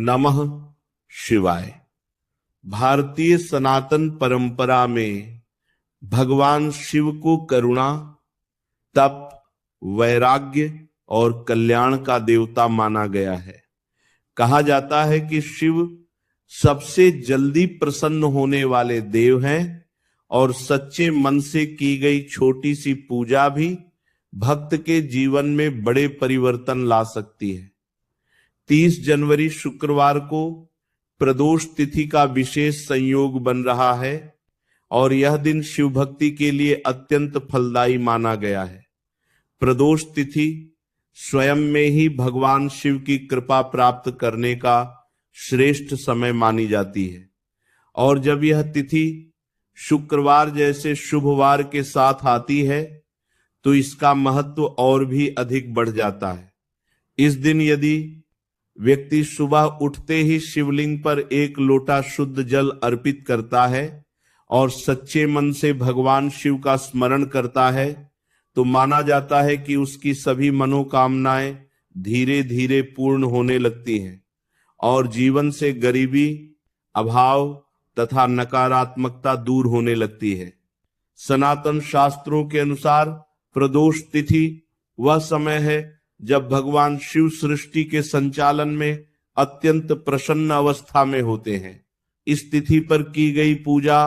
नमः शिवाय। भारतीय सनातन परंपरा में भगवान शिव को करुणा, तप, वैराग्य और कल्याण का देवता माना गया है। कहा जाता है कि शिव सबसे जल्दी प्रसन्न होने वाले देव हैं और सच्चे मन से की गई छोटी सी पूजा भी भक्त के जीवन में बड़े परिवर्तन ला सकती है। 30 जनवरी शुक्रवार को प्रदोष तिथि का विशेष संयोग बन रहा है और यह दिन शिव भक्ति के लिए अत्यंत फलदायी माना गया है। प्रदोष तिथि स्वयं में ही भगवान शिव की कृपा प्राप्त करने का श्रेष्ठ समय मानी जाती है और जब यह तिथि शुक्रवार जैसे शुभवार के साथ आती है तो इसका महत्व और भी अधिक बढ़ जाता है। इस दिन यदि व्यक्ति सुबह उठते ही शिवलिंग पर एक लोटा शुद्ध जल अर्पित करता है और सच्चे मन से भगवान शिव का स्मरण करता है तो माना जाता है कि उसकी सभी मनोकामनाएं धीरे धीरे पूर्ण होने लगती हैं और जीवन से गरीबी, अभाव तथा नकारात्मकता दूर होने लगती है। सनातन शास्त्रों के अनुसार प्रदोष तिथि वह समय है जब भगवान शिव सृष्टि के संचालन में अत्यंत प्रसन्न अवस्था में होते हैं। इस तिथि पर की गई पूजा,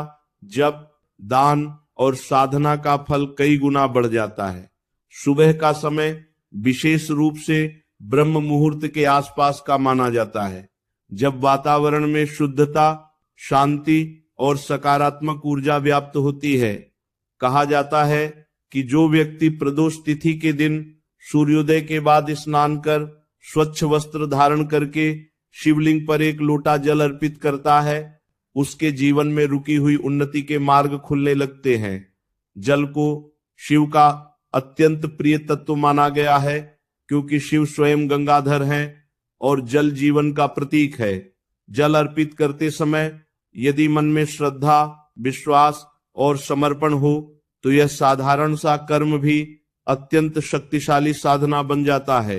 जप, दान और साधना का फल कई गुना बढ़ जाता है। सुबह का समय विशेष रूप से ब्रह्म मुहूर्त के आसपास का माना जाता है, जब वातावरण में शुद्धता, शांति और सकारात्मक ऊर्जा व्याप्त होती है। कहा जाता है कि जो व्यक्ति प्रदोष तिथि के दिन सूर्योदय के बाद स्नान कर स्वच्छ वस्त्र धारण करके शिवलिंग पर एक लोटा जल अर्पित करता है, उसके जीवन में रुकी हुई उन्नति के मार्ग खुलने लगते हैं। जल को शिव का अत्यंत प्रिय तत्व माना गया है क्योंकि शिव स्वयं गंगाधर हैं और जल जीवन का प्रतीक है। जल अर्पित करते समय यदि मन में श्रद्धा, विश्वास और समर्पण हो तो यह साधारण सा कर्म भी अत्यंत शक्तिशाली साधना बन जाता है।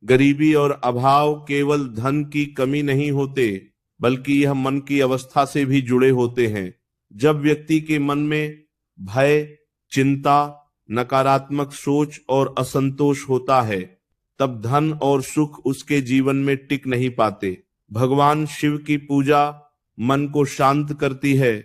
गरीबी और अभाव केवल धन की कमी नहीं होते, बल्कि यह मन की अवस्था से भी जुड़े होते हैं। जब व्यक्ति के मन में भय, चिंता, नकारात्मक सोच और असंतोष होता है, तब धन और सुख उसके जीवन में टिक नहीं पाते। भगवान शिव की पूजा मन को शांत करती है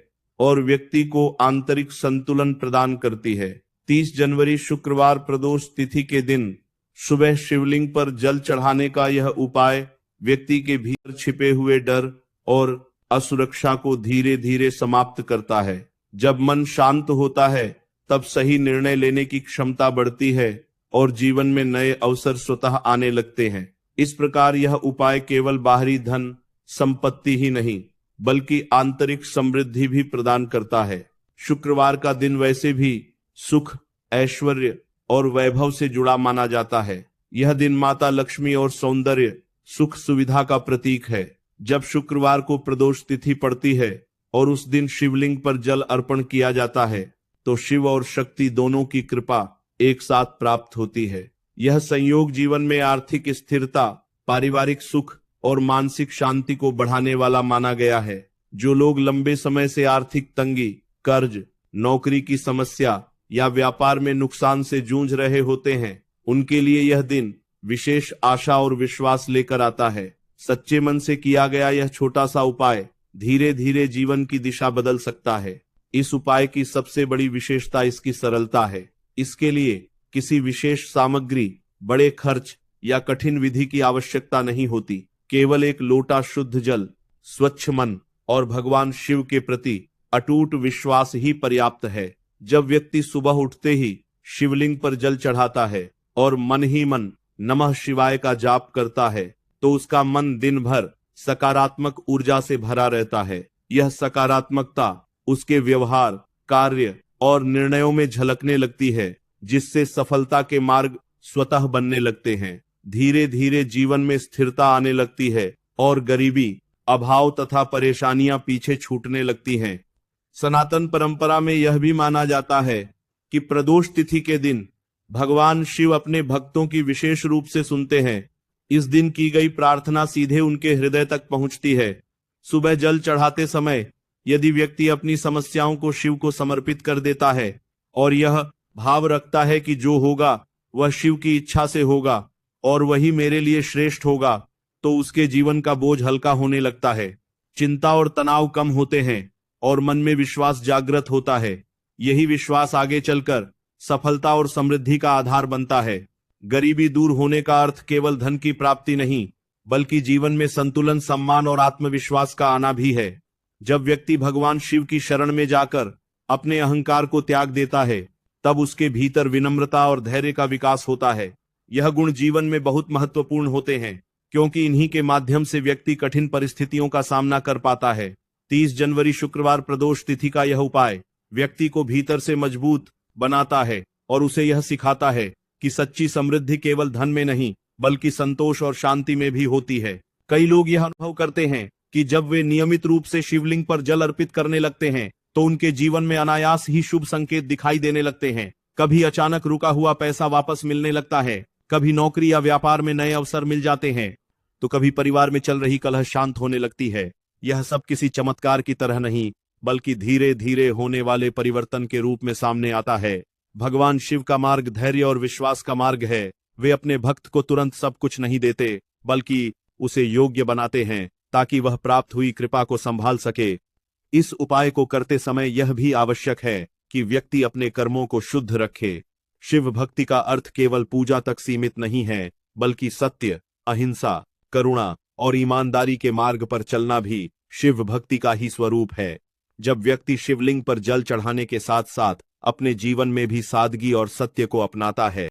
और व्यक्ति को आंतरिक संतुलन प्रदान करती है। 30 जनवरी शुक्रवार प्रदोष तिथि के दिन सुबह शिवलिंग पर जल चढ़ाने का यह उपाय व्यक्ति के भीतर छिपे हुए डर और असुरक्षा को धीरे धीरे समाप्त करता है। जब मन शांत होता है तब सही निर्णय लेने की क्षमता बढ़ती है और जीवन में नए अवसर स्वतः आने लगते हैं। इस प्रकार यह उपाय केवल बाहरी धन संपत्ति ही नहीं बल्कि आंतरिक समृद्धि भी प्रदान करता है। शुक्रवार का दिन वैसे भी सुख, ऐश्वर्य और वैभव से जुड़ा माना जाता है। यह दिन माता लक्ष्मी और सौंदर्य, सुख, सुविधा का प्रतीक है। जब शुक्रवार को प्रदोष तिथि पड़ती है और उस दिन शिवलिंग पर जल अर्पण किया जाता है तो शिव और शक्ति दोनों की कृपा एक साथ प्राप्त होती है। यह संयोग जीवन में आर्थिक स्थिरता, पारिवारिक सुख और मानसिक शांति को बढ़ाने वाला माना गया है। जो लोग लंबे समय से आर्थिक तंगी, कर्ज, नौकरी की समस्या या व्यापार में नुकसान से जूझ रहे होते हैं, उनके लिए यह दिन विशेष आशा और विश्वास लेकर आता है। सच्चे मन से किया गया यह छोटा सा उपाय धीरे धीरे जीवन की दिशा बदल सकता है। इस उपाय की सबसे बड़ी विशेषता इसकी सरलता है। इसके लिए किसी विशेष सामग्री, बड़े खर्च या कठिन विधि की आवश्यकता नहीं होती। केवल एक लोटा शुद्ध जल, स्वच्छ मन और भगवान शिव के प्रति अटूट विश्वास ही पर्याप्त है। जब व्यक्ति सुबह उठते ही शिवलिंग पर जल चढ़ाता है और मन ही मन नमः शिवाय का जाप करता है तो उसका मन दिन भर सकारात्मक ऊर्जा से भरा रहता है। यह सकारात्मकता उसके व्यवहार, कार्य और निर्णयों में झलकने लगती है, जिससे सफलता के मार्ग स्वतः बनने लगते हैं। धीरे धीरे जीवन में स्थिरता आने लगती है और गरीबी, अभाव तथा परेशानियां पीछे छूटने लगती हैं। सनातन परंपरा में यह भी माना जाता है कि प्रदोष तिथि के दिन भगवान शिव अपने भक्तों की विशेष रूप से सुनते हैं इस दिन की गई प्रार्थना सीधे उनके हृदय तक पहुंचती है। सुबह जल चढ़ाते समय यदि व्यक्ति अपनी समस्याओं को शिव को समर्पित कर देता है और यह भाव रखता है कि जो होगा वह शिव की इच्छा से होगा और वही मेरे लिए श्रेष्ठ होगा, तो उसके जीवन का बोझ हल्का होने लगता है। चिंता और तनाव कम होते हैं और मन में विश्वास जागृत होता है। यही विश्वास आगे चलकर सफलता और समृद्धि का आधार बनता है। गरीबी दूर होने का अर्थ केवल धन की प्राप्ति नहीं, बल्कि जीवन में संतुलन, सम्मान और आत्मविश्वास का आना भी है। जब व्यक्ति भगवान शिव की शरण में जाकर अपने अहंकार को त्याग देता है, तब उसके भीतर विनम्रता और धैर्य का विकास होता है। यह गुण जीवन में बहुत महत्वपूर्ण होते हैं, क्योंकि इन्हीं के माध्यम से व्यक्ति कठिन परिस्थितियों का सामना कर पाता है। 30 जनवरी शुक्रवार प्रदोष तिथि का यह उपाय व्यक्ति को भीतर से मजबूत बनाता है और उसे यह सिखाता है कि सच्ची समृद्धि केवल धन में नहीं, बल्कि संतोष और शांति में भी होती है। कई लोग यह अनुभव करते हैं कि जब वे नियमित रूप से शिवलिंग पर जल अर्पित करने लगते हैं, तो उनके जीवन में अनायास ही शुभ संकेत दिखाई देने लगते हैं। कभी अचानक रुका हुआ पैसा वापस मिलने लगता है, कभी नौकरी या व्यापार में नए अवसर मिल जाते हैं, तो कभी परिवार में चल रही कलह शांत होने लगती है। यह सब किसी चमत्कार की तरह नहीं, बल्कि धीरे धीरे होने वाले परिवर्तन के रूप में सामने आता है। भगवान शिव का मार्ग धैर्य और विश्वास का मार्ग है। वे अपने भक्त को तुरंत सब कुछ नहीं देते, बल्कि उसे योग्य बनाते हैं ताकि वह प्राप्त हुई कृपा को संभाल सके। इस उपाय को करते समय यह भी आवश्यक है कि व्यक्ति अपने कर्मों को शुद्ध रखे। शिव भक्ति का अर्थ केवल पूजा तक सीमित नहीं है, बल्कि सत्य, अहिंसा, करुणा और ईमानदारी के मार्ग पर चलना भी शिव भक्ति का ही स्वरूप है। जब व्यक्ति शिवलिंग पर जल चढ़ाने के साथ साथ अपने जीवन में भी सादगी और सत्य को अपनाता है,